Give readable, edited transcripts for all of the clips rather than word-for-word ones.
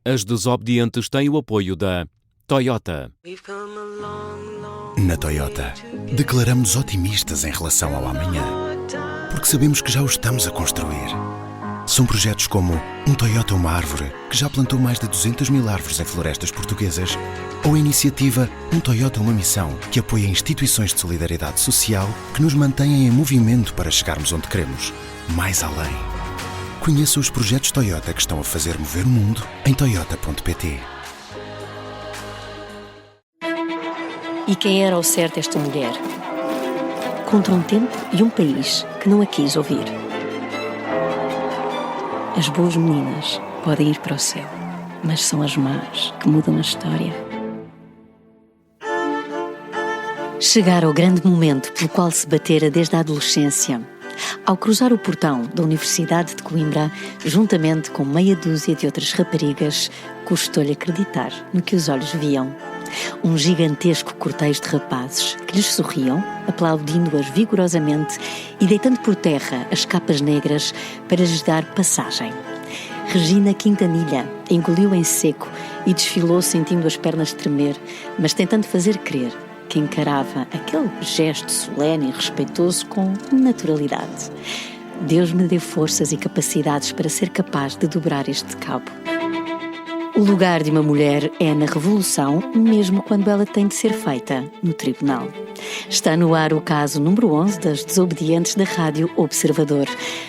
As Desobedientes têm o apoio da Toyota. Na Toyota, declaramos otimistas em relação ao amanhã, porque sabemos que já o estamos a construir. São projetos como um Toyota Uma Árvore, que já plantou mais de 200.000 árvores em florestas portuguesas, ou a iniciativa Um Toyota Uma Missão, que apoia instituições de solidariedade social que nos mantêm em movimento para chegarmos onde queremos, mais além. Conheça os projetos Toyota que estão a fazer mover o mundo em toyota.pt. E quem era ao certo esta mulher? Contra um tempo e um país que não a quis ouvir. As boas meninas podem ir para o céu, mas são as más que mudam a história. Chegara o grande momento pelo qual se batera desde a adolescência. Ao cruzar o portão da Universidade de Coimbra, juntamente com meia dúzia de outras raparigas, custou-lhe acreditar no que os olhos viam. Um gigantesco cortejo de rapazes que lhes sorriam, aplaudindo-as vigorosamente e deitando por terra as capas negras para lhes dar passagem. Regina Quintanilha engoliu em seco e desfilou sentindo as pernas tremer, mas tentando fazer crer que encarava aquele gesto solene e respeitoso com naturalidade. Deus me dê forças e capacidades para ser capaz de dobrar este cabo. O lugar de uma mulher é na revolução, mesmo quando ela tem de ser feita no tribunal. Está no ar o caso número 11 das Desobedientes da Rádio Observador,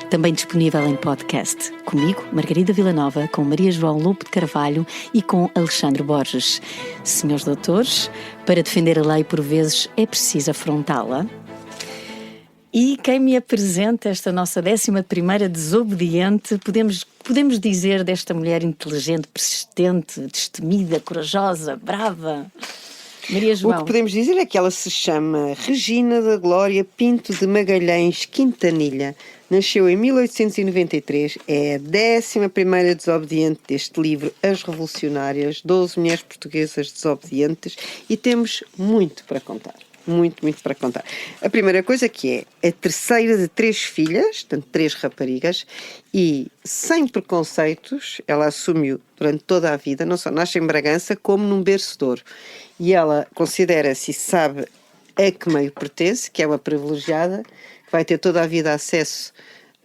também disponível em podcast. Comigo, Margarida Villanova, com Maria João Lobo de Carvalho e com Alexandre Borges. Senhores doutores, para defender a lei por vezes é preciso afrontá-la. E quem me apresenta esta nossa 11ª desobediente, podemos dizer desta mulher inteligente, persistente, destemida, corajosa, brava? Maria João. O que podemos dizer é que ela se chama Regina da Glória Pinto de Magalhães Quintanilha. Nasceu em 1893, é a 11ª desobediente deste livro, As Revolucionárias, 12 mulheres portuguesas desobedientes, e temos muito para contar. Muito para contar. A primeira coisa que é a terceira de 3 filhas, portanto 3 raparigas, e sem preconceitos, ela assumiu durante toda a vida, não só nasce em Bragança, como num berço de ouro. E ela considera-se e sabe a que meio pertence, que é uma privilegiada, que vai ter toda a vida acesso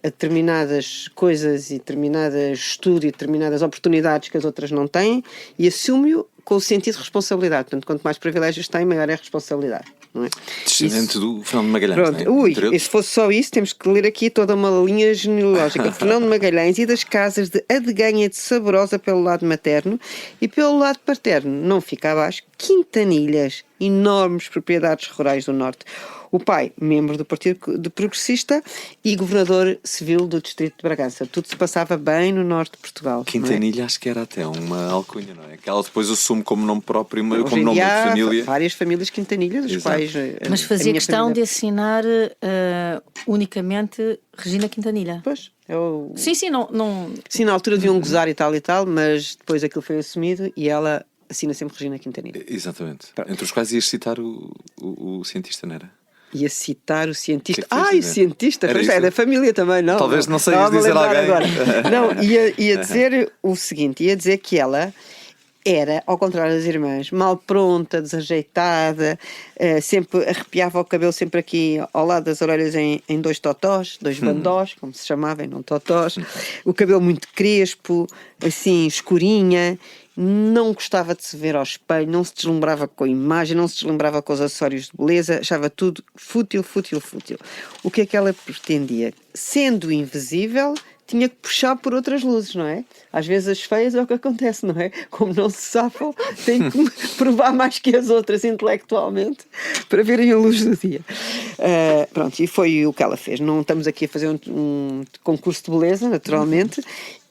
a determinadas coisas e determinadas estudo e determinadas oportunidades que as outras não têm, e assume-o com o sentido de responsabilidade. Portanto, quanto mais privilégios tem, maior é a responsabilidade. Não é? Descendente do Fernão de Magalhães. Pronto, não é? E se fosse só isso, temos que ler aqui toda uma linha genealógica. Fernão de Magalhães e das casas de Adeganha de Saborosa pelo lado materno, e pelo lado paterno, não fica abaixo, Quintanilhas, enormes propriedades rurais do norte. O pai, membro do Partido Progressista e governador civil do distrito de Bragança. Tudo se passava bem no norte de Portugal. Quintanilha, acho que era até uma alcunha, não é? Que ela depois assume como nome próprio, como em nome dia de família. Várias famílias Quintanilha, dos Exato. quais... Mas fazia questão de assinar unicamente Regina Quintanilha. Pois, Sim, não... Sim, na altura deviam gozar e tal, mas depois aquilo foi assumido e ela assina sempre Regina Quintanilha. Exatamente. Pronto. Entre os quais ias citar o cientista, não era? Ia citar o cientista. Que é que O cientista, era pois isso? é da família também, não? Talvez não sei Estava-me a dizer lembrar alguém. agora. Não, ia dizer o seguinte: ia dizer que ela era, ao contrário das irmãs, mal pronta, desajeitada, sempre arrepiava o cabelo sempre aqui ao lado das orelhas em 2 totós, 2 bandós, como se chamava, e não totós. O cabelo muito crespo, assim, escurinha. Não gostava de se ver ao espelho, não se deslumbrava com a imagem, não se deslumbrava com os acessórios de beleza, achava tudo fútil. O que é que ela pretendia? Sendo invisível, tinha que puxar por outras luzes, não é? Às vezes as feias é o que acontece, não é? Como não se safam, têm que provar mais que as outras intelectualmente para verem a luz do dia. Pronto, e foi o que ela fez. Não estamos aqui a fazer um concurso de beleza, naturalmente,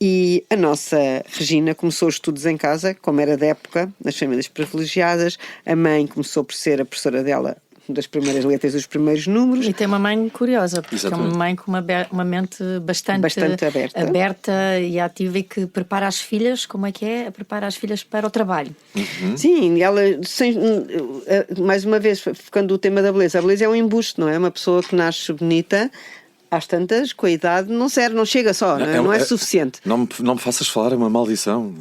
e a nossa Regina começou os estudos em casa, como era da época, nas famílias privilegiadas. A mãe começou por ser a professora dela das primeiras letras dos primeiros números. E tem uma mãe curiosa, porque Exatamente. é uma mãe com uma mente bastante aberta e ativa, e que prepara as filhas, como é que é? Prepara as filhas para o trabalho. Sim, ela, mais uma vez, ficando o tema da beleza, a beleza é um embuste, não é? Uma pessoa que nasce bonita às tantas, com a idade, não serve, não chega só, não é suficiente. Não me faças falar, é uma maldição.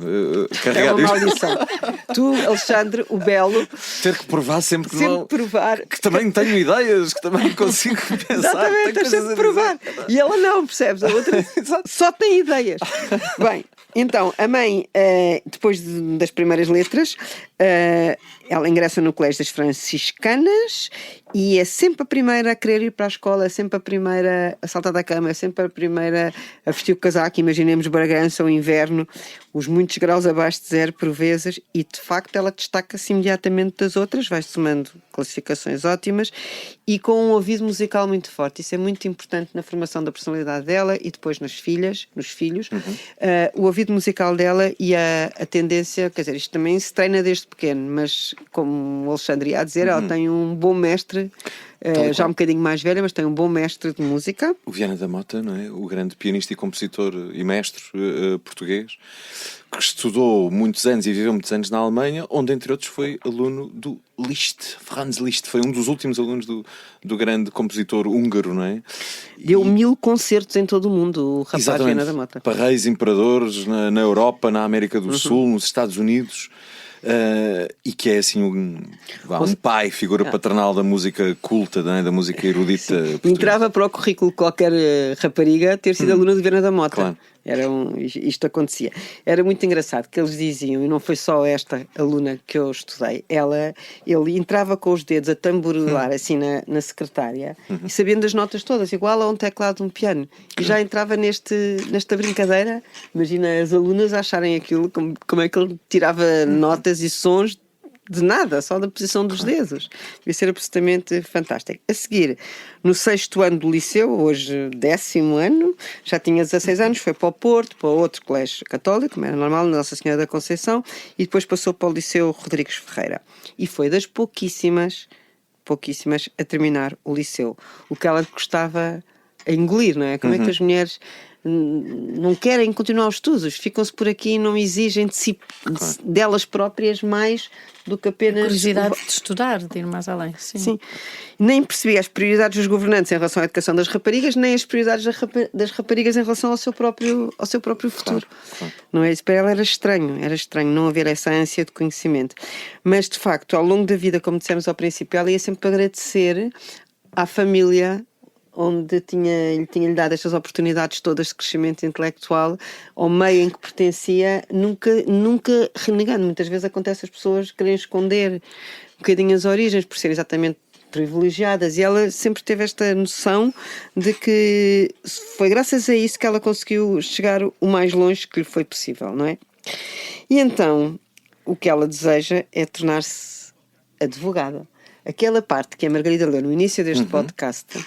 É Carregar uma isto. maldição. Tu, Alexandre, o Belo, Ter que provar sempre que sempre não. provar. Que também tenho ideias, que também consigo pensar. Exatamente, tenho tens coisas sempre a de provar. dizer. E ela não, percebes? A outra só tem ideias. Bem, então, a mãe, depois das primeiras letras, ela ingressa no Colégio das Franciscanas e é sempre a primeira a querer ir para a escola, é sempre a primeira a saltar da cama, é sempre a primeira a vestir o casaco. Imaginemos Bragança, o inverno, os muitos graus abaixo de zero por vezes, e de facto ela destaca-se imediatamente das outras, vai somando classificações ótimas e com um ouvido musical muito forte. Isso é muito importante na formação da personalidade dela e depois nas filhas, nos filhos. O ouvido musical dela e a tendência, quer dizer, isto também se treina desde pequeno, mas como o Alexandre ia a dizer, ela tem um bom mestre, já um bocadinho mais velha, mas tem um bom mestre de música. O Viana da Mota, não é? O grande pianista e compositor e mestre português, que estudou muitos anos e viveu muitos anos na Alemanha, onde entre outros foi aluno do Liszt, Franz Liszt, foi um dos últimos alunos do grande compositor húngaro, não é? Deu 1000 concertos em todo o mundo, o rapaz Exatamente. Viana da Mota. Para reis, imperadores, na Europa, na América do Sul, nos Estados Unidos. E que é assim um pai, figura paternal da música culta, não é? Da música erudita portuguesa. Entrava para o currículo de qualquer rapariga ter sido aluna de Viana da Mota. Claro. Isto acontecia. Era muito engraçado que eles diziam, e não foi só esta aluna que eu estudei, ele entrava com os dedos a tamborilar assim na secretária e sabendo as notas todas, igual a um teclado de um piano. E já entrava nesta brincadeira. Imagina as alunas acharem aquilo, como é que ele tirava notas e sons de nada, só da posição dos dedos. Devia ser absolutamente fantástico. A seguir, no 6º ano do liceu, hoje 10º ano, já tinha 16 anos, foi para o Porto, para outro colégio católico, como era normal, Nossa Senhora da Conceição, e depois passou para o Liceu Rodrigues Ferreira. E foi das pouquíssimas a terminar o liceu. O que ela gostava a engolir, não é? Como é que as mulheres não querem continuar os estudos, ficam-se por aqui e não exigem de si, delas próprias mais do que apenas... A curiosidade de estudar, de ir mais além. Sim. Nem percebia as prioridades dos governantes em relação à educação das raparigas, nem as prioridades das raparigas em relação ao seu próprio futuro. Claro. Não é? Isso para ela era estranho não haver essa ânsia de conhecimento. Mas, de facto, ao longo da vida, como dissemos ao princípio, ela ia sempre agradecer à família onde lhe tinha dado estas oportunidades todas de crescimento intelectual, ao meio em que pertencia, nunca renegando. Muitas vezes acontece as pessoas querem esconder um bocadinho as origens por serem exatamente privilegiadas, e ela sempre teve esta noção de que foi graças a isso que ela conseguiu chegar o mais longe que lhe foi possível, não é? E então, o que ela deseja é tornar-se advogada. Aquela parte que a Margarida leu no início deste podcast,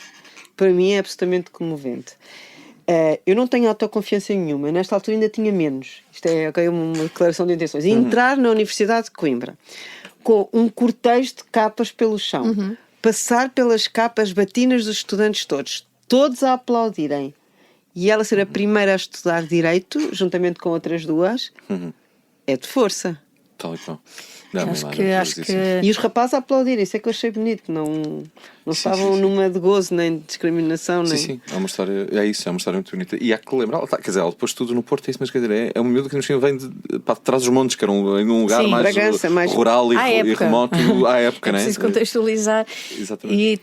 para mim é absolutamente comovente. Eu não tenho autoconfiança nenhuma, nesta altura ainda tinha menos. Isto é uma declaração de intenções. Entrar na Universidade de Coimbra com um cortejo de capas pelo chão, passar pelas capas batinas dos estudantes todos a aplaudirem, e ela ser a primeira a estudar Direito, juntamente com outras duas, é de força. Tal e qual. Acho que... E os rapazes a aplaudirem, isso é que eu achei bonito. Não estavam numa de gozo, nem de discriminação. Sim, é uma história, é uma história muito bonita. E há que lembrar, quer dizer, ela depois tudo no Porto, é isso, mas quer dizer, é um miúdo que nos vem de trás dos montes, que era um lugar mais rural e remoto à época, não é? Preciso contextualizar.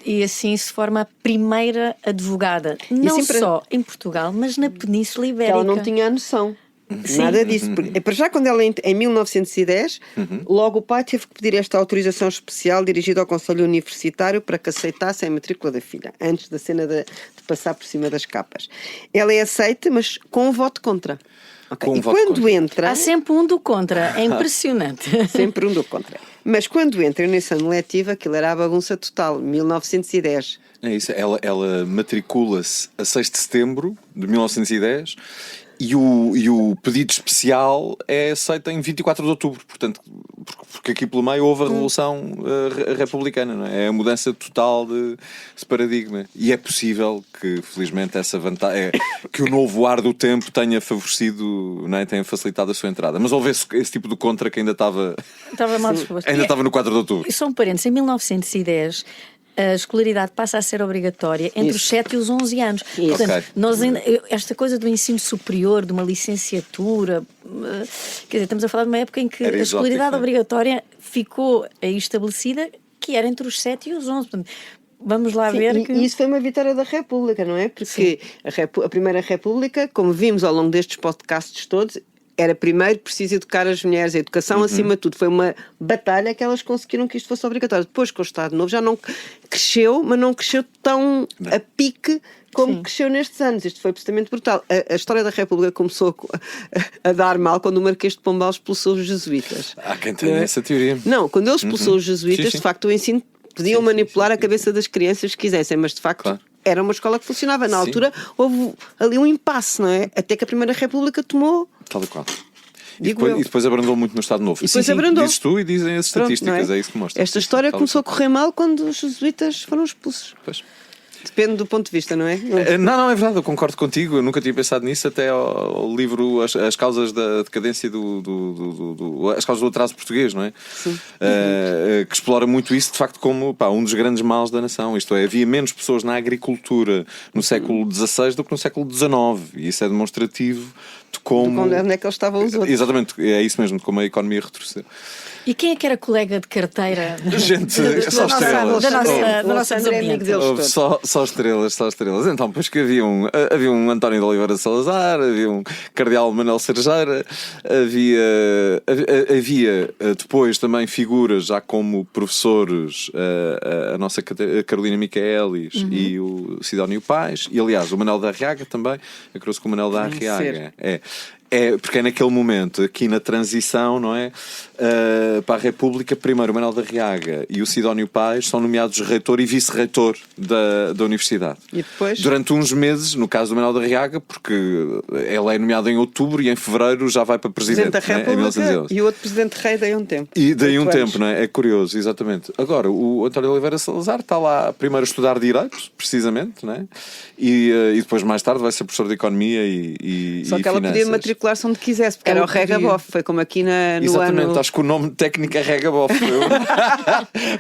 E assim se forma a primeira advogada, não só em Portugal, mas na Península Ibérica. Ela não tinha a noção. Nada disso. Para já, quando ela em 1910, logo o pai teve que pedir esta autorização especial dirigida ao Conselho Universitário para que aceitasse a matrícula da filha, antes da cena de passar por cima das capas. Ela é aceita, mas com um voto contra. Com e quando contra. entra... Há sempre um do contra, é impressionante. Sempre um do contra. Mas quando entra nesse ano letivo, aquilo era a bagunça total, 1910. É isso, ela matricula-se a 6 de setembro de 1910 e o pedido especial é aceito em 24 de outubro, portanto, porque aqui pelo meio houve a Revolução Republicana, não é? É a mudança total de paradigma. E é possível que, felizmente, essa vantagem, que o novo ar do tempo tenha favorecido, não é? Tenha facilitado a sua entrada. Mas houve esse tipo de contra que ainda estava mal disposto. Ainda estava no 4 de outubro. E só um parênteses, em 1910 a escolaridade passa a ser obrigatória entre os 7 e os 11 anos. Portanto, Ok. nós ainda, esta coisa do ensino superior, de uma licenciatura, quer dizer, estamos a falar de uma época em que Era a escolaridade exótico, não é? obrigatória ficou aí estabelecida, que era entre os 7 e os 11. Portanto, vamos lá Sim, ver e que... isso foi uma vitória da República, não é? Porque a Primeira República, como vimos ao longo destes podcasts todos, era primeiro preciso educar as mulheres, a educação acima de tudo. Foi uma batalha que elas conseguiram que isto fosse obrigatório. Depois, com o Estado Novo, já não cresceu, mas não cresceu tão a pique como cresceu nestes anos. Isto foi absolutamente brutal. A história da República começou a dar mal quando o Marquês de Pombal expulsou os jesuítas. Há quem tenha essa teoria. Não, quando ele expulsou os jesuítas, Sim, sim. de facto, o ensino podiam manipular a cabeça das crianças que quisessem, mas de facto Claro. era uma escola que funcionava. Na Sim. altura houve ali um impasse, não é? Até que a Primeira República tomou. Tal e qual. Digo eu. E depois abrandou muito no Estado Novo. E depois abrandou. Dizes tu e dizem as Pronto, estatísticas, não é isso que mostra. Esta história Tal e começou a qual. correr mal quando os jesuítas foram expulsos. Pois. Depende do ponto de vista, não é? Não, é verdade, eu concordo contigo. Eu nunca tinha pensado nisso até ao livro As Causas da Decadência As Causas do Atraso Português, não é? Sim. Que explora muito isso, de facto, como um dos grandes males da nação. Isto é, havia menos pessoas na agricultura no século XVI do que no século XIX. E isso é demonstrativo de como... Onde é que eles estavam os outros? Exatamente, é isso mesmo, de como a economia retrocedeu. E quem é que era colega de carteira Gente, é só estrelas. da nossa Alexandre é amigo desobediente? deles Houve todos. só estrelas. Então, pois que havia um António de Oliveira Salazar, havia um Cardeal Manuel Serjeira, havia depois também figuras já como professores, a nossa Carolina Micaelis e o Sidónio Pais, e aliás o Manuel da Arriaga também, acrou-se com o Manuel da Arriaga. Porque é naquele momento, aqui na transição, não é? Para a República, primeiro o Manuel da Arriaga e o Sidónio Pais são nomeados reitor e vice-reitor da Universidade. E depois? Durante uns meses, no caso do Manuel da Arriaga, porque ele é nomeado em outubro e em fevereiro já vai para presidente. Presidente da né? Em República 1911. e o outro Presidente Rei daí um tempo. E daí um 8 anos. tempo, não é? É curioso, exatamente. Agora, o António Oliveira Salazar está lá primeiro a estudar Direito, precisamente, não é? E depois, mais tarde, vai ser professor de Economia e Só que ela Finanças. podia matricular-se onde quisesse, porque Ela era o podia. Regabof, foi como aqui no Exatamente, ano... acho que o nome técnico é Regabof.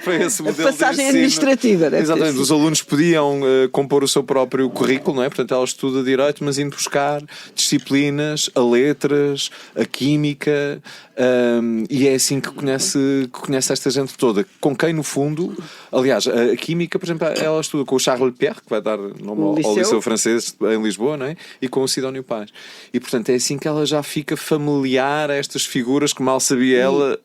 Foi esse modelo passagem de ensino. administrativa, deve ter Exatamente, sido. os alunos podiam compor o seu próprio currículo, não é? Portanto, ela estuda Direito, mas indo buscar disciplinas, a letras, a química, e é assim que conhece esta gente toda, com quem no fundo, aliás, a química, por exemplo, ela estuda com o Charles Pierre, que vai dar nome ao Liceu Francês em Lisboa, não é? E com o Sidónio Pais. E portanto é assim que ela já fica familiar a estas figuras que mal sabia ela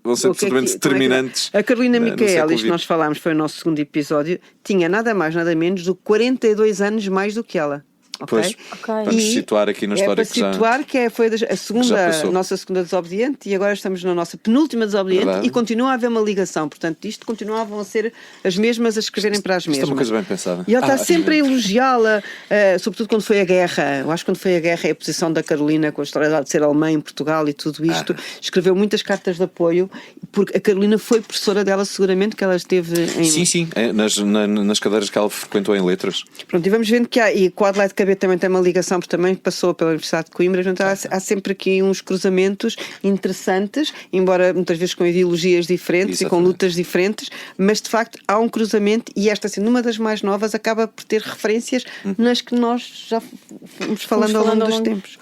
vão ser absolutamente determinantes. A Carolina no Micaelis, século que XX. nós falámos, foi o nosso segundo episódio, tinha nada mais, nada menos do que 42 anos mais do que ela. Ok? Pois, vamos E situar aqui na história para que já... situar que foi a já segunda, passou. nossa segunda desobediente e agora estamos na nossa penúltima desobediente. Verdade. E continua a haver uma ligação. Portanto, isto continuavam a ser as mesmas a escreverem para as Isto mesmas. é uma coisa bem pensada. E ela está sempre a elogiá-la, sobretudo quando foi a guerra. Eu acho que quando foi a guerra é a posição da Carolina com a história de ser alemã em Portugal e tudo isto. Escreveu muitas cartas de apoio, porque a Carolina foi professora dela, seguramente, que ela esteve em... Sim, nas cadeiras que ela frequentou em letras. Pronto, e vamos vendo que há, e com o Adelaide Cabet também tem uma ligação, porque também passou pela Universidade de Coimbra, então há sempre aqui uns cruzamentos interessantes, embora muitas vezes com ideologias diferentes e com lutas diferentes, mas de facto há um cruzamento e esta, sendo uma das mais novas, acaba por ter referências nas que nós já fomos falando ao longo dos tempos.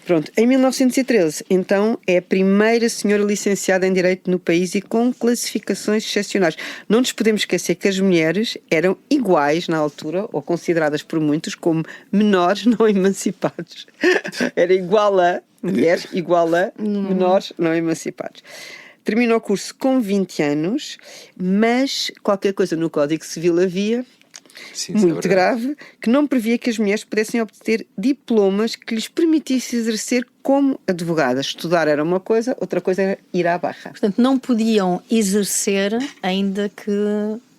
Pronto, em 1913, então, é a primeira senhora licenciada em Direito no país e com classificações excepcionais. Não nos podemos esquecer que as mulheres eram iguais na altura, ou consideradas por muitos como menores não emancipados. Era igual a mulheres, igual a menores não emancipados. Termina o curso com 20 anos, mas qualquer coisa no Código Civil havia... Sim, muito grave, que não previa que as mulheres pudessem obter diplomas que lhes permitissem exercer como advogadas. Estudar era uma coisa, outra coisa era ir à barra. Portanto, não podiam exercer ainda que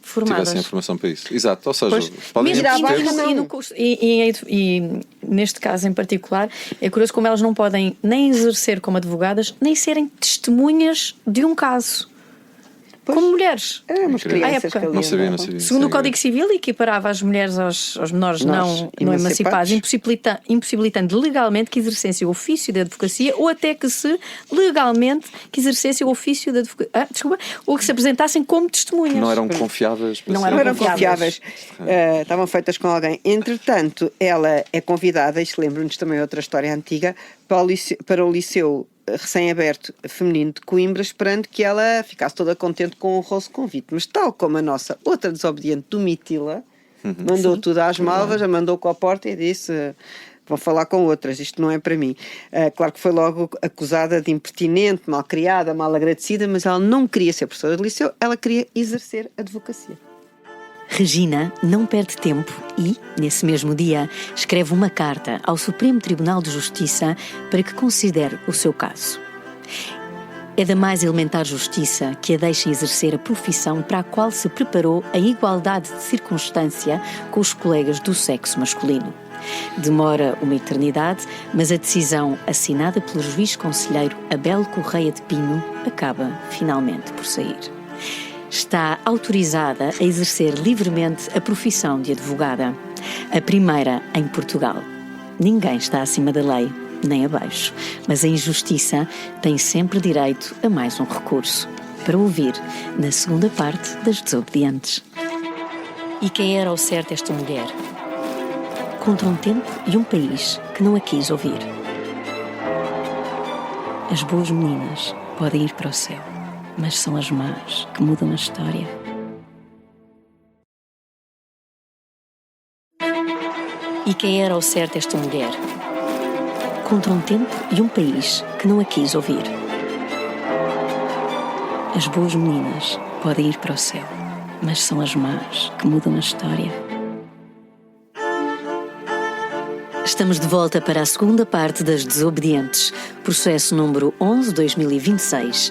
formadas. Tivessem informação para isso. Exato, ou seja, Pois, podem mesmo ter... barra, não. E neste caso em particular, é curioso como elas não podem nem exercer como advogadas, nem serem testemunhas de um caso. como mulheres. Umas Incrível. À crianças época. que ali Não sabia, andavam. não sabia. Segundo o Código Civil, equiparava as mulheres aos menores não emancipados, impossibilitando legalmente que exercessem o ofício da advocacia ou até que se legalmente que exercessem o ofício da advocacia, ou que se apresentassem como testemunhas. Não eram confiáveis. para Não ser- Não eram confiáveis. confiáveis, estavam feitas com alguém. Entretanto, ela é convidada, isto lembra-nos também outra história antiga, para o liceu recém-aberto feminino de Coimbra, esperando que ela ficasse toda contente com o honroso convite. Mas tal como a nossa outra desobediente do Mitila, mandou tudo às malvas, a mandou com a porta e disse... Vão falar com outras, isto não é para mim. Claro que foi logo acusada de impertinente, mal criada, mal agradecida, mas ela não queria ser professora de liceu, ela queria exercer advocacia. Regina não perde tempo e, nesse mesmo dia, escreve uma carta ao Supremo Tribunal de Justiça para que considere o seu caso. É da mais elementar justiça que a deixa exercer a profissão para a qual se preparou em igualdade de circunstância com os colegas do sexo masculino. Demora uma eternidade, mas a decisão assinada pelo juiz conselheiro Abel Correia de Pinho acaba finalmente por sair. Está autorizada a exercer livremente a profissão de advogada, a primeira em Portugal. Ninguém está acima da lei, nem abaixo, mas a injustiça tem sempre direito a mais um recurso, para ouvir na segunda parte das Desobedientes. E quem era ao certo esta mulher? Contra um tempo e um país que não a quis ouvir. As boas meninas podem ir para o céu, mas são as más que mudam a história. E quem era ao certo esta mulher? Contra um tempo e um país que não a quis ouvir. As boas meninas podem ir para o céu, mas são as más que mudam a história. Estamos de volta para a segunda parte das Desobedientes, processo número 11/2026.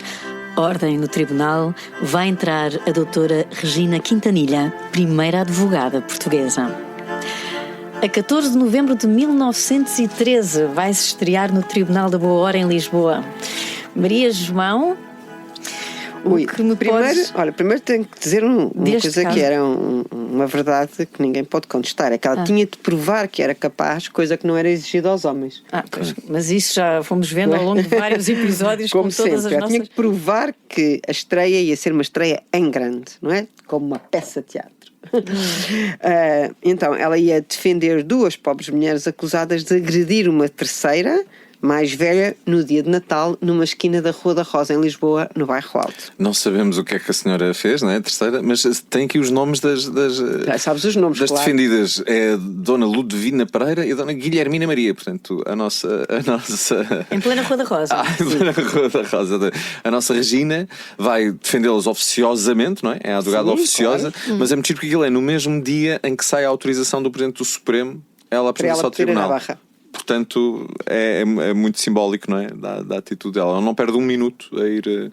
Ordem no tribunal, vai entrar a doutora Regina Quintanilha, primeira advogada portuguesa. A 14 de novembro de 1913 vai-se estrear no Tribunal da Boa Hora em Lisboa. Maria João, primeiro tenho que dizer uma coisa caso. que era uma verdade que ninguém pode contestar, é que ela tinha de provar que era capaz, coisa que não era exigida aos homens. Pois, mas isso já fomos vendo ao longo de vários episódios, Como com todas sempre, as ela nossas... tinha que provar que a estreia ia ser uma estreia em grande, não é? Como uma peça de teatro. Então, ela ia defender duas pobres mulheres acusadas de agredir uma terceira, mais velha, no dia de Natal, numa esquina da Rua da Rosa, em Lisboa, no bairro Alto. Não sabemos o que é que a senhora fez, não é? A terceira, mas tem aqui os nomes das Sabes os nomes, das claro. defendidas. É Dona Ludovina Pereira e a Dona Guilhermina Maria. Portanto, a nossa Em plena Rua da Rosa. em plena Rua da Rosa. A nossa Regina vai defendê-las oficiosamente, não é? É a advogada oficiosa, claro. mas é muito giro porque aquilo é no mesmo dia em que sai a autorização do Presidente do Supremo, ela apresenta-se ao pedir na Tribunal. barra. Portanto, é muito simbólico, não é? Da atitude dela. Ela não perde um minuto a ir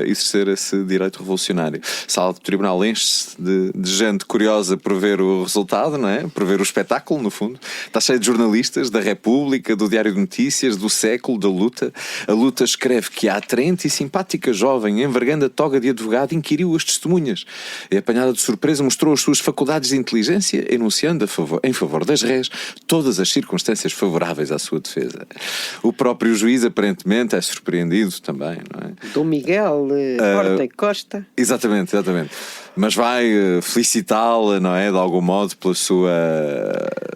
exercer esse direito revolucionário. A sala do tribunal enche-se de gente curiosa por ver o resultado, não é? Por ver o espetáculo, no fundo. Está cheio de jornalistas da República, do Diário de Notícias, do Século, da Luta. A Luta escreve que a atraente e simpática jovem, envergando a toga de advogado, inquiriu as testemunhas. E, apanhada de surpresa, mostrou as suas faculdades de inteligência, enunciando em favor das rés todas as circunstâncias favoráveis à sua defesa. O próprio juiz, aparentemente, é surpreendido também, não é? Dom Miguel, Horta e Costa. Exatamente. Mas vai felicitá-la, não é? De algum modo, pela sua...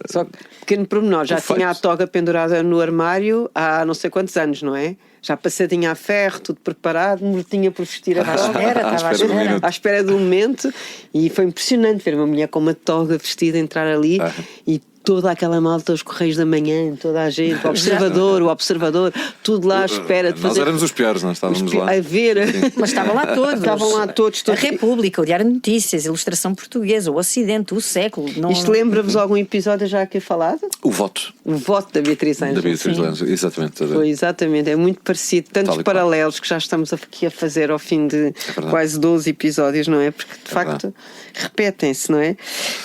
Só que, pequeno pormenor, já tinha a toga pendurada no armário há não sei quantos anos, não é? Já passadinha a ferro, tudo preparado, mortinha por vestir a toga. Estava À espera do momento. E foi impressionante ver uma mulher com uma toga vestida entrar ali e toda aquela malta, os Correios da Manhã, toda a gente, o Observador, tudo lá à espera de fazer. Nós éramos os piores, nós estávamos lá. A ver. Mas estavam lá todos. Estavam lá todos. A República, o Diário de Notícias, a Ilustração Portuguesa, o Ocidente, o Século. Isto lembra-vos algum episódio já aqui falado? O voto. O voto da Beatriz Ângelo. Da Beatriz Ângelo, exatamente. Foi exatamente, é muito parecido. Tantos paralelos que já estamos aqui a fazer ao fim de quase 12 episódios, não é? Porque de facto repetem-se, não é?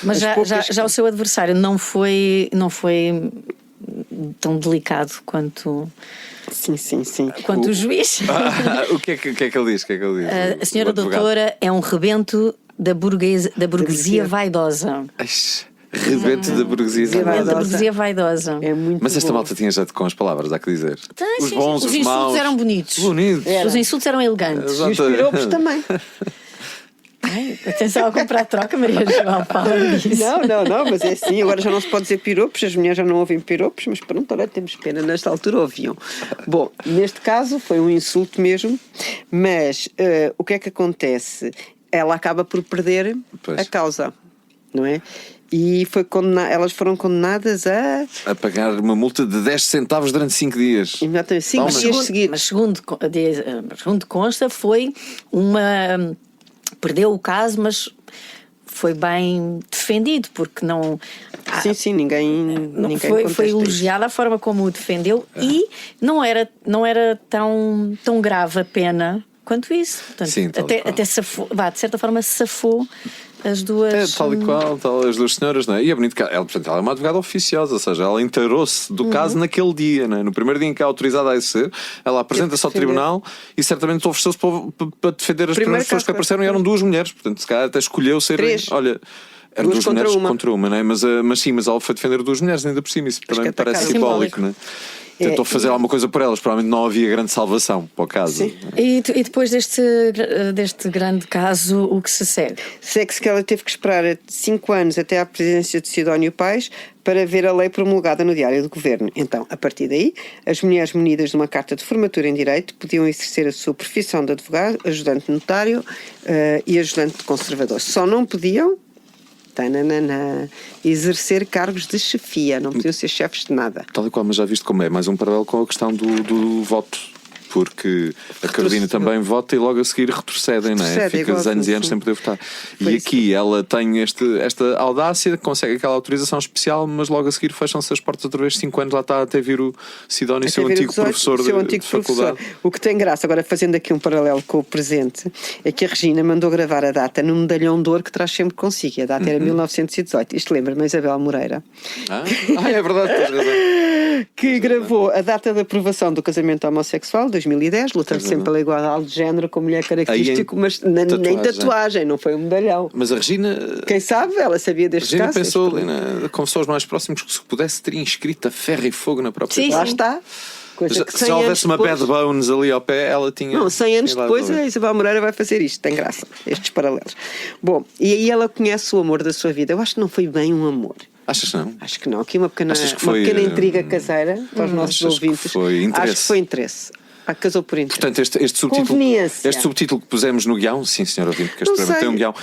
Mas já o seu adversário não foi tão delicado quanto o juiz. O que é que ele diz? A senhora doutora é um rebento da burguesia vaidosa. Rebento da burguesia vaidosa. É muito Mas esta bom. malta tinha jeito com as palavras, há que dizer. Os bons, os os maus. insultos eram bonitos. Os insultos eram elegantes. E os piropos também. Ai, atenção a comprar troca, Maria João, fala disso. Não, mas é assim, agora já não se pode dizer piropos, as mulheres já não ouvem piropos, mas pronto, olha, temos pena, nesta altura ouviam. Bom, neste caso foi um insulto mesmo, mas o que é que acontece? Ela acaba por perder a causa, não é? E elas foram condenadas a pagar uma multa de 10 centavos durante 5 dias. Exatamente, 5 dias seguidos. Mas segundo consta, foi uma... Perdeu o caso, mas foi bem defendido, porque não... Sim, ninguém foi elogiada a forma como o defendeu e não era tão grave a pena quanto isso. Portanto, sim, até safou, de certa forma safou as duas. Tal e qual, as duas senhoras, não é? E é bonito que ela, portanto, ela é uma advogada oficiosa, ou seja, ela inteirou-se do caso naquele dia, não é? No primeiro dia em que é autorizada a exercer, ela apresenta-se ao tribunal e certamente ofereceu-se para defender as primeiras pessoas que apareceram e eram 2 mulheres, portanto, se calhar até escolheu ser. 3. Olha. Eram 2 mulheres contra uma, não é? Mas ela foi defender 2 mulheres ainda por cima, isso também me parece simbólico, não é? Tentou fazer alguma coisa por elas, provavelmente não havia grande salvação para o caso. Sim. E depois deste grande caso, o que se segue? Segue-se que ela teve que esperar 5 anos até à presidência de Sidónio Pais para ver a lei promulgada no Diário do Governo. Então, a partir daí, as mulheres munidas de uma carta de formatura em Direito podiam exercer a sua profissão de advogado, ajudante notário e ajudante conservador. Só não podiam exercer cargos de chefia, não podiam ser chefes de nada. Tal e qual, mas já viste como é mais um paralelo com a questão do voto, porque a Carolina também vota e logo a seguir retrocedem, não é? Fica anos e anos sem poder votar. E aqui ela tem esta audácia, consegue aquela autorização especial, mas logo a seguir fecham-se as portas outra vez. 5 anos lá está até vir o Sidónio, seu antigo professor de faculdade. O que tem graça, agora fazendo aqui um paralelo com o presente, é que a Regina mandou gravar a data num medalhão de ouro que traz sempre consigo. E a data era 1918. Isto lembra-me a Isabel Moreira. É verdade, tens razão. Que gravou a data da aprovação do casamento homossexual, 2010, lutando sempre pela igualdade de género com mulher característico, mas nem tatuagem, não foi um medalhão. Mas a Regina... Quem sabe, ela sabia deste caso. A Regina pensou ali, confessou aos mais próximos que se pudesse teria inscrito a ferro e fogo na própria... Sim, lá está. Se já houvesse uma bad bones ali ao pé, ela tinha... Não, 100 anos depois a Isabel Moreira vai fazer isto, tem graça, estes paralelos. Bom, e aí ela conhece o amor da sua vida. Eu acho que não foi bem um amor. Achas que não? Acho que não. Aqui uma pequena intriga caseira para os nossos ouvintes. Acho que foi interesse. Casou por interesse. Portanto, este subtítulo que pusemos no guião, sim, senhor ouvinte, porque este programa tem um guião.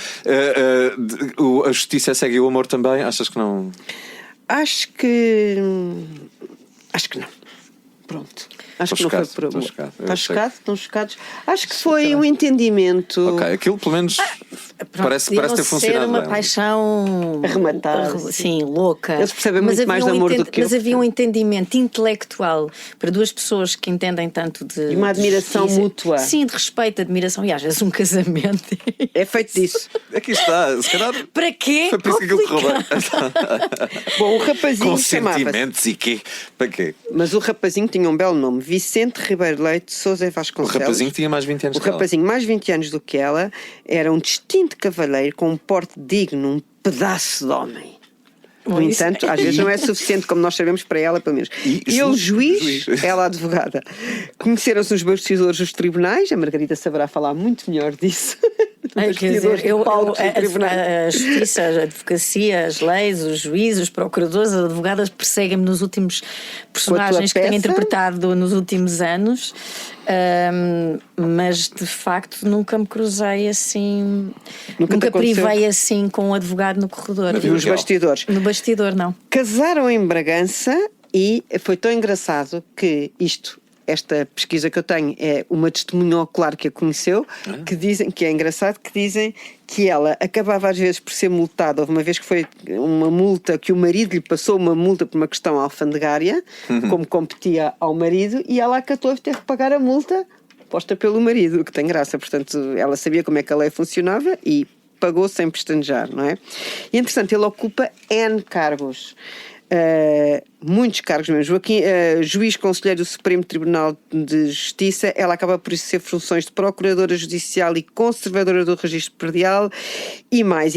A justiça segue o amor também, achas que não? Acho que não. Pronto. Acho que não foi por amor. Estão chocados? Acho que foi um entendimento. Ok, aquilo pelo menos parece ter funcionado. Ser uma paixão arrematada. Sim, louca. Eles percebem muito mais de amor do que eu. Mas havia um entendimento intelectual para 2 pessoas que entendem tanto de. E uma admiração mútua. Sim, de respeito, admiração. E às vezes um casamento. É feito disso. Aqui está, se calhar. Para quê? Foi por isso que aquilo correu bem. Bom, o rapazinho. Com sentimentos e quê? Para quê? Mas o rapazinho tinha um belo nome. Vicente Ribeiro Leite de Sousa e Vasconcelos. O rapazinho tinha mais 20 anos O rapazinho mais 20 anos do que ela era um distinto cavalheiro com um porte digno, um pedaço de homem. No entanto, às vezes não é suficiente, como nós sabemos, para ela, pelo menos. E o juiz, ela a advogada. Conheceram-se nos bastidores dos tribunais, a Margarida saberá falar muito melhor disso. Quer dizer, a justiça, a advocacia, as leis, os juízes, os procuradores, as advogadas perseguem-me nos últimos personagens que tenho interpretado nos últimos anos, mas de facto nunca me cruzei assim, nunca privei assim com um advogado no corredor. Nos bastidores? No bastidor, não. Casaram em Bragança e foi tão engraçado que esta pesquisa que eu tenho é uma testemunha ocular que a conheceu, que dizem que é engraçado, que dizem que ela acabava às vezes por ser multada. Houve uma vez que foi uma multa, que o marido lhe passou uma multa por uma questão alfandegária, como competia ao marido, e ela acatou de ter que pagar a multa posta pelo marido, o que tem graça. Portanto, ela sabia como é que a lei funcionava e pagou sem pestanejar, não é? E, entretanto, ele ocupa N cargos. muitos cargos mesmo. Joaquim, juiz conselheiro do Supremo Tribunal de Justiça, ela acaba por ser funções de procuradora judicial e conservadora do registro predial, e mais,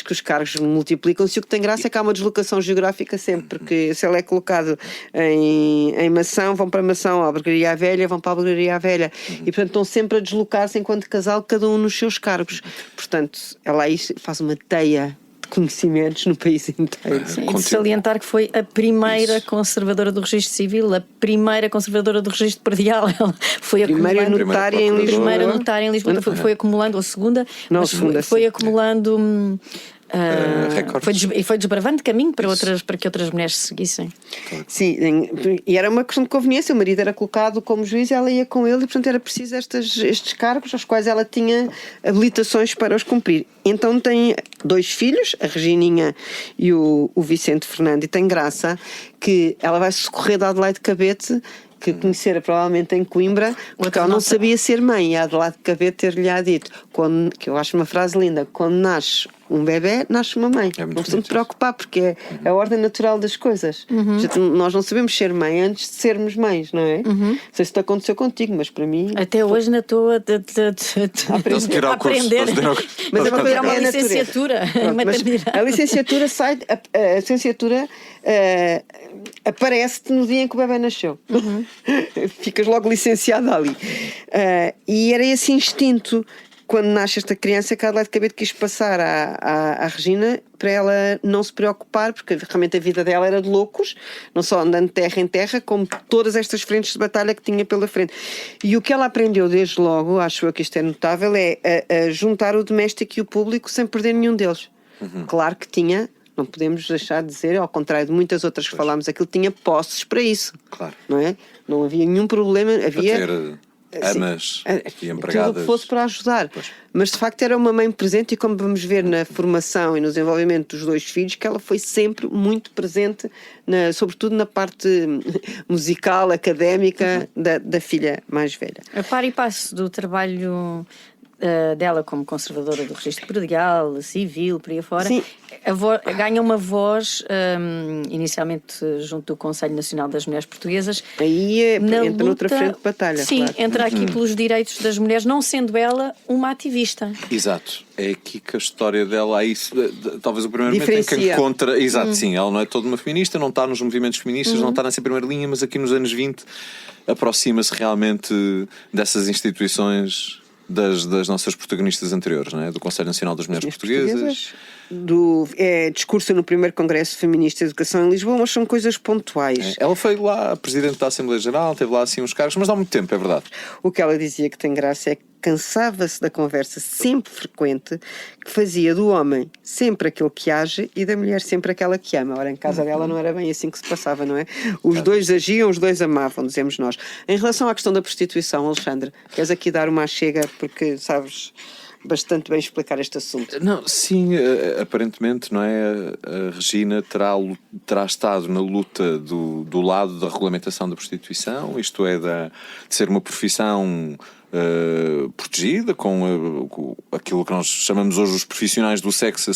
que os cargos multiplicam-se. O que tem graça é que há uma deslocação geográfica sempre, porque se ela é colocado em Mação, vão para Mação, à Albergaria Velha, vão para a Albergaria Velha, e portanto estão sempre a deslocar-se enquanto casal, cada um nos seus cargos. Portanto, ela aí faz uma teia conhecimentos no país inteiro. Sim, de salientar que foi a primeira conservadora do registro civil, a primeira conservadora do registro predial. Ela foi primeira notária em Lisboa. Primeira notária em Lisboa. Foi acumulando, ou segunda, não, segunda, foi acumulando. Foi desbravando caminho para que outras mulheres se seguissem. Sim, e era uma questão de conveniência. O marido era colocado como juiz e ela ia com ele, e portanto era preciso estes cargos aos quais ela tinha habilitações para os cumprir. Então tem 2 filhos, a Regininha e o Vicente Fernando, e tem graça que ela vai socorrer de Adelaide Cabete, que conhecera provavelmente em Coimbra, porque ela não sabia ser mãe, e a Adelaide Cabete ter-lhe dito, que eu acho uma frase linda: quando nasce um bebê, nasce uma mãe. Não se preocupar, porque é a ordem natural das coisas. Nós não sabemos ser mãe antes de sermos mães, não é? Não sei se isso aconteceu contigo, mas para mim... Até hoje ainda estou a aprender. Mas é uma coisa, uma licenciatura. A licenciatura aparece-te no dia em que o bebê nasceu. Ficas logo licenciada ali. E era esse instinto, quando nasce esta criança, que a Adelaide Cabete quis passar à Regina, para ela não se preocupar, porque realmente a vida dela era de loucos, não só andando de terra em terra, como todas estas frentes de batalha que tinha pela frente. E o que ela aprendeu desde logo, acho eu que isto é notável, é a juntar o doméstico e o público sem perder nenhum deles. Claro que tinha, não podemos deixar de dizer, ao contrário de muitas outras que falámos, aquilo tinha posses para isso. Claro. Não é? Não havia nenhum problema, havia... amas e empregadas. Tudo que fosse para ajudar. Pois. Mas de facto era uma mãe presente, e como vamos ver na formação e no desenvolvimento dos 2 filhos, que ela foi sempre muito presente, sobretudo na parte musical, académica da filha mais velha. A par e passo do trabalho dela como conservadora do registro predial, civil, por aí afora, ganha uma voz inicialmente junto do Conselho Nacional das Mulheres Portuguesas. Aí entra noutra frente de batalha. Sim, claro. entra aqui pelos direitos das mulheres, não sendo ela uma ativista. Exato. É aqui que a história dela, aí talvez o primeiro momento em que encontra. Exato, sim, ela não é toda uma feminista, não está nos movimentos feministas, não está nessa primeira linha, mas aqui nos anos 20 aproxima-se realmente dessas instituições das nossas protagonistas anteriores, não é? Do Conselho Nacional das Mulheres Portuguesas. Discurso no primeiro Congresso Feminista de Educação em Lisboa, mas são coisas pontuais. Ela foi lá Presidente da Assembleia Geral, teve lá assim uns cargos, mas não há muito tempo, é verdade. O que ela dizia que tem graça é que cansava-se da conversa sempre frequente que fazia do homem sempre aquele que age e da mulher sempre aquela que ama. Ora, em casa dela não era bem assim que se passava, não é? Os 2 agiam, os 2 amavam, dizemos nós. Em relação à questão da prostituição, Alexandre, queres aqui dar uma chega, porque sabes bastante bem explicar este assunto. Não, sim, aparentemente, não é? A Regina terá estado na luta do lado da regulamentação da prostituição, isto é, de ser uma profissão protegida, com aquilo que nós chamamos hoje os profissionais do sexo a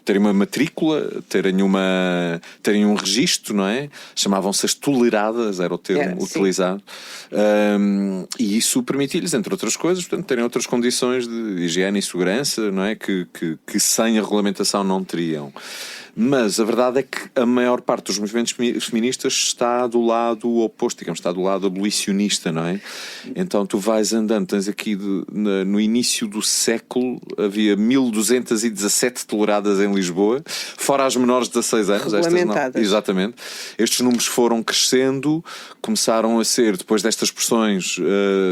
terem uma matrícula, terem um registro, não é? Chamavam-se as toleradas, era o termo utilizado. E isso permitia-lhes, entre outras coisas, portanto, terem outras condições de higiene e segurança, não é? Que sem a regulamentação não teriam. Mas a verdade é que a maior parte dos movimentos feministas está do lado oposto, digamos, está do lado abolicionista, não é? Então tu vais andando, tens aqui no início do século havia 1217 toleradas em Lisboa, fora as menores de 16 anos. Regulamentadas. Exatamente. Estes números foram crescendo, começaram a ser, depois destas pressões,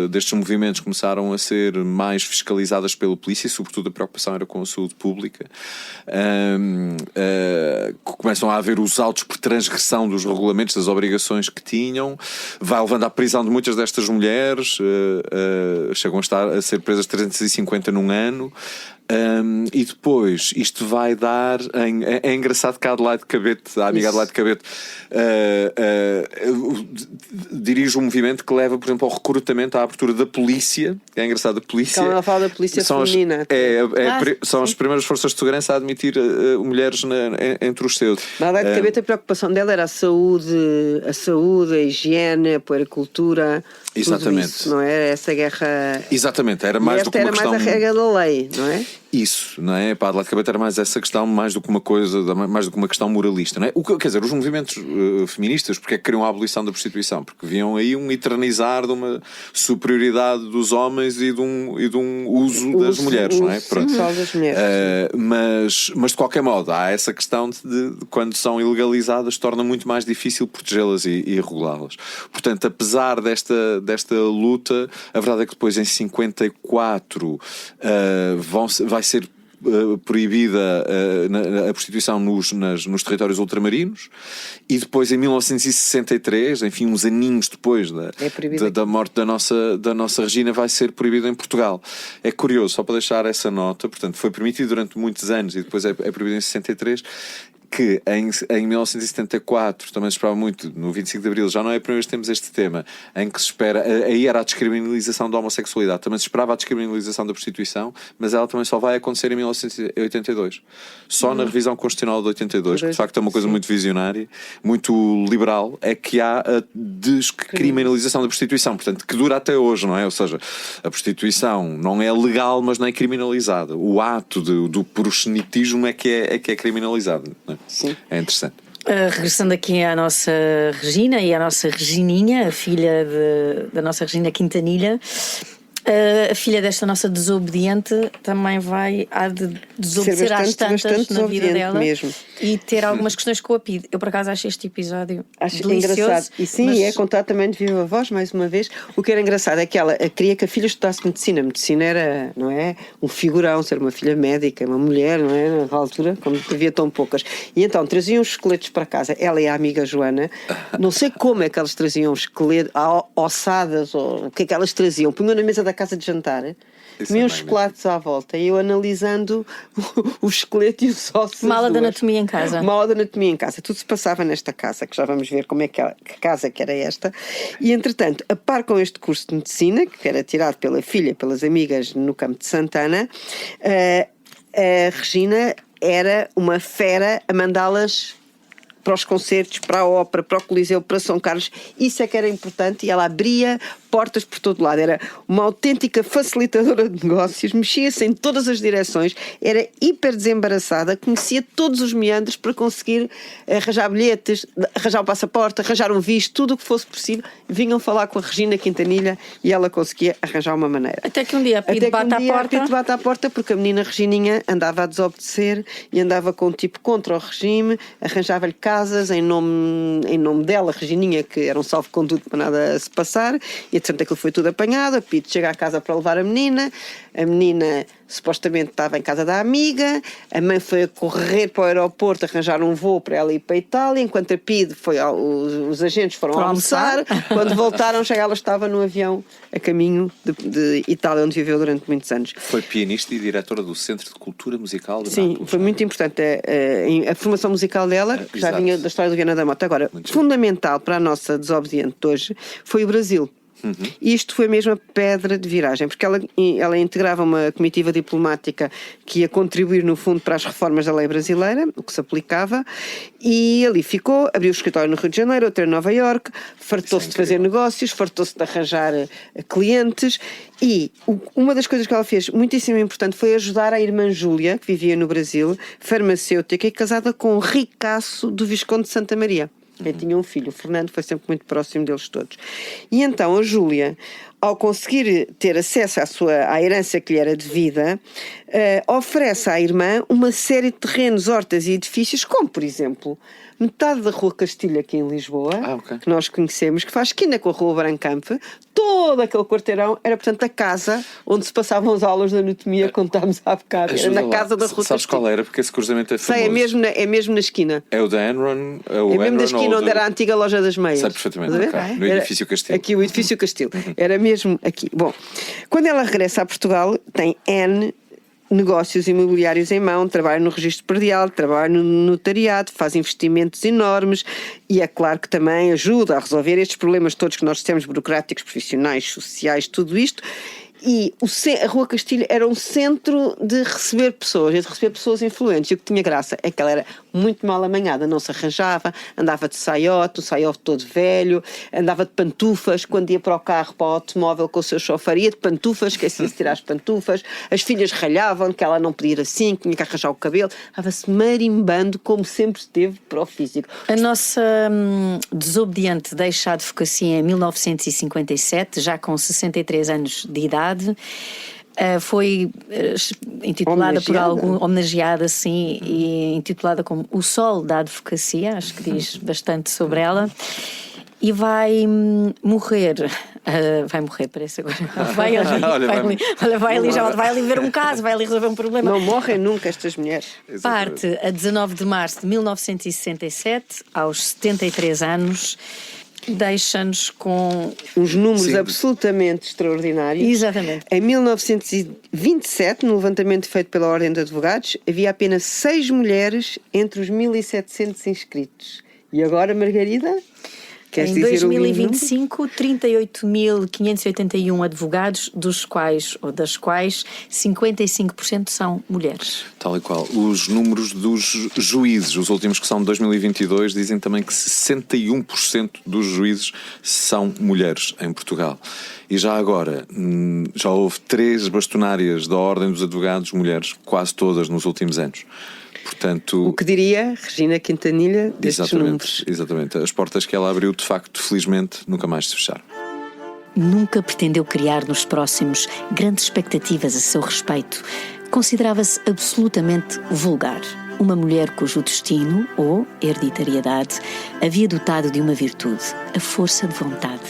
destes movimentos, começaram a ser mais fiscalizadas pela polícia, e sobretudo a preocupação era com a saúde pública. Começam a haver os autos por transgressão dos regulamentos, das obrigações que tinham, vai levando à prisão de muitas destas mulheres, chegam a ser presas 350 num ano. E depois isto vai dar é engraçado que a Adelaide Cabete, a amiga Adelaide Cabete, dirige um movimento que leva, por exemplo, ao recrutamento, à abertura da polícia. É engraçado, a polícia. Então ela fala da polícia feminina. São as primeiras forças de segurança a admitir mulheres entre os seus. Na Adelaide Cabete, a preocupação dela era a saúde, a higiene, a puericultura. Exatamente. Isso, não é? Essa guerra. Exatamente, era mais do que uma questão. Era mais a regra da lei, não é? Isso, não é? Para a Adelaide Cabete era mais essa questão, mais do que uma coisa, mais do que uma questão moralista, não é? Quer dizer, os movimentos feministas, porque é que queriam a abolição da prostituição? Porque viam aí um eternizar de uma superioridade dos homens e de um uso das mulheres, não é? Sexual das mulheres. Mas de qualquer modo, há essa questão de quando são ilegalizadas, torna muito mais difícil protegê-las e regulá-las. Portanto, apesar desta luta, a verdade é que depois em 54 vai ser proibida a prostituição nos territórios ultramarinos, e depois em 1963, enfim, uns aninhos depois da morte da nossa Regina, vai ser proibida em Portugal. É curioso, só para deixar essa nota, portanto foi permitido durante muitos anos e depois é proibido em 63, que em 1974 também se esperava muito, no 25 de Abril, já não é a primeira vez que temos este tema, em que se espera, aí era a descriminalização da homossexualidade, também se esperava a descriminalização da prostituição, mas ela também só vai acontecer em 1982, só na revisão constitucional de 82, que de facto é uma coisa muito visionária, muito liberal, é que há a descriminalização da prostituição, portanto, que dura até hoje, não é? Ou seja, a prostituição não é legal, mas não é criminalizada. O ato do proxenetismo é que é criminalizado, não é? Sim. É interessante. Regressando aqui à nossa Regina e à nossa Regininha, a filha da nossa Regina Quintanilha, a filha desta nossa desobediente também há de desobedecer às tantas na vida dela mesmo. E ter algumas questões com a PIDE. Eu por acaso acho este episódio delicioso, engraçado. E sim, é contado também de viva voz, mais uma vez. O que era engraçado é que ela queria que a filha estudasse medicina. Medicina era, não é, um figurão, ser uma filha médica, uma mulher, não é, na altura, como havia tão poucas. E então traziam os esqueletos para casa, ela e a amiga Joana. Não sei como é que elas traziam esqueletos, ossadas, ou o que é que elas traziam. Punham na mesa da casa de jantar, comiam os chocolates à volta, e eu analisando o esqueleto e os ossos. Mala de anatomia em casa. Mala de anatomia em casa. Tudo se passava nesta casa, que já vamos ver como é que casa que era esta. E entretanto, a par com este curso de medicina, que era tirado pela filha, pelas amigas no campo de Santana, a Regina era uma fera a mandá-las para os concertos, para a ópera, para o Coliseu, para São Carlos. Isso é que era importante, e ela abria portas por todo lado. Era uma autêntica facilitadora de negócios, mexia-se em todas as direções, era hiper desembaraçada, conhecia todos os meandros para conseguir arranjar bilhetes, arranjar o passaporte, arranjar um visto, tudo o que fosse possível. Vinham falar com a Regina Quintanilha e ela conseguia arranjar uma maneira. Até que um dia a PIDE bate à porta, porque a menina Regininha andava a desobedecer e andava com um tipo contra o regime, arranjava-lhe casas em nome dela, Regininha, que era um salvo-conduto para nada se passar. E entretanto aquilo foi tudo apanhado. A PIDE chega à casa para levar a menina supostamente estava em casa da amiga, a mãe foi a correr para o aeroporto arranjar um voo para ela ir para a Itália, enquanto a PIDE os agentes foram almoçar. Quando voltaram, já ela estava no avião a caminho de Itália, onde viveu durante muitos anos. Foi pianista e diretora do Centro de Cultura Musical de Sim, Nápoles. foi muito importante a formação musical dela, que já vinha da história do Viana da Mota. Agora, muito fundamental para a nossa desobediente de hoje foi o Brasil. Isto foi mesmo a pedra de viragem, porque ela integrava uma comitiva diplomática que ia contribuir no fundo para as reformas da lei brasileira, o que se aplicava, e ali ficou, abriu o escritório no Rio de Janeiro, outro em Nova Iorque, fartou-se de fazer negócios, fartou-se de arranjar clientes, e uma das coisas que ela fez muitíssimo importante foi ajudar a irmã Júlia, que vivia no Brasil, farmacêutica e casada com o ricaço do Visconde de Santa Maria. Ele tinha um filho, o Fernando foi sempre muito próximo deles todos. E então a Júlia, ao conseguir ter acesso à herança que lhe era devida, oferece à irmã uma série de terrenos, hortas e edifícios, como por exemplo metade da Rua Castilho aqui em Lisboa, que nós conhecemos, que faz esquina com a Rua Brancamp. Todo aquele quarteirão era, portanto, a casa onde se passavam as aulas de anatomia que contámos há bocado. Era na casa da Rua Castilho. Sabes qual era? Porque esse cruzamento é famoso. Sei, é mesmo na esquina. É o da Enron? É mesmo na esquina onde era a antiga loja das meias. Sei perfeitamente. No edifício Castilho. Aqui, o edifício Castilho. Era mesmo aqui. Bom, quando ela regressa a Portugal, tem N negócios imobiliários em mão, trabalha no registro predial, trabalha no notariado, faz investimentos enormes e é claro que também ajuda a resolver estes problemas todos que nós temos, burocráticos, profissionais, sociais, tudo isto. E a Rua Castilho era um centro de receber pessoas, de receber pessoas influentes. E o que tinha graça é que ela era muito mal amanhada, não se arranjava, andava de saiote, o saiote todo velho, andava de pantufas, quando ia para o carro, para o automóvel com o seu chofer, ia de pantufas, esquecia-se de tirar as pantufas, as filhas ralhavam que ela não podia ir assim, que tinha que arranjar o cabelo, estava-se marimbando como sempre esteve para o físico. A nossa desobediente deixa a advocacia em 1957, já com 63 anos de idade. Foi intitulada homenageada, sim, e intitulada como O Sol da Advocacia, acho que diz bastante sobre ela, e vai morrer, parece agora, vai ali ver um caso, vai ali resolver um problema. Não morrem nunca estas mulheres. Parte a 19 de março de 1967, aos 73 anos, deixa-nos com uns números absolutamente extraordinários. Exatamente. Em 1927, no levantamento feito pela Ordem de Advogados, havia apenas 6 mulheres entre os 1.700 inscritos. E agora, Margarida? Em 2025, 38.581 advogados, das quais 55% são mulheres. Tal e qual. Os números dos juízes, os últimos que são de 2022, dizem também que 61% dos juízes são mulheres em Portugal. E já agora, já houve 3 bastonárias da Ordem dos Advogados, mulheres, quase todas nos últimos anos. Portanto, o que diria Regina Quintanilha destes números? Exatamente. As portas que ela abriu, de facto, felizmente, nunca mais se fecharam. Nunca pretendeu criar nos próximos grandes expectativas a seu respeito. Considerava-se absolutamente vulgar. Uma mulher cujo destino, ou hereditariedade, havia dotado de uma virtude, a força de vontade.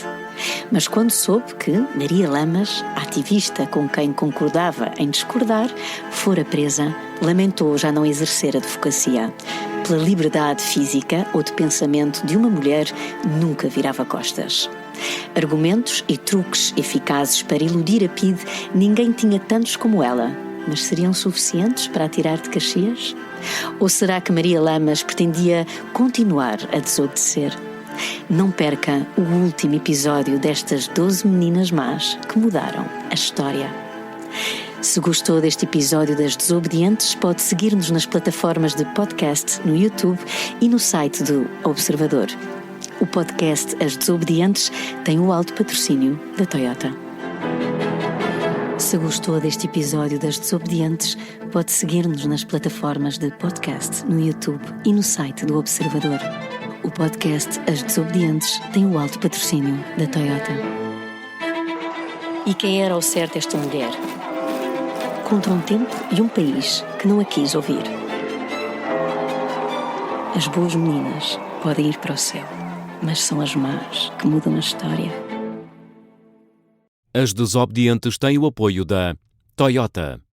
Mas quando soube que Maria Lamas, a ativista com quem concordava em discordar, fora presa, lamentou já não exercer a advocacia. Pela liberdade física ou de pensamento de uma mulher, nunca virava costas. Argumentos e truques eficazes para iludir a PIDE ninguém tinha tantos como ela, mas seriam suficientes para a tirar de Caxias? Ou será que Maria Lamas pretendia continuar a desobedecer? Não perca o último episódio destas 12 meninas más que mudaram a história. Se gostou deste episódio das Desobedientes, pode seguir-nos nas plataformas de podcast, no YouTube e no site do Observador. O podcast As Desobedientes tem o alto patrocínio da Toyota. Se gostou deste episódio das Desobedientes, pode seguir-nos nas plataformas de podcast, no YouTube e no site do Observador. O podcast As Desobedientes tem o alto patrocínio da Toyota. E quem era ao certo esta mulher? Contra um tempo e um país que não a quis ouvir. As boas meninas podem ir para o céu, mas são as más que mudam a história. As Desobedientes têm o apoio da Toyota.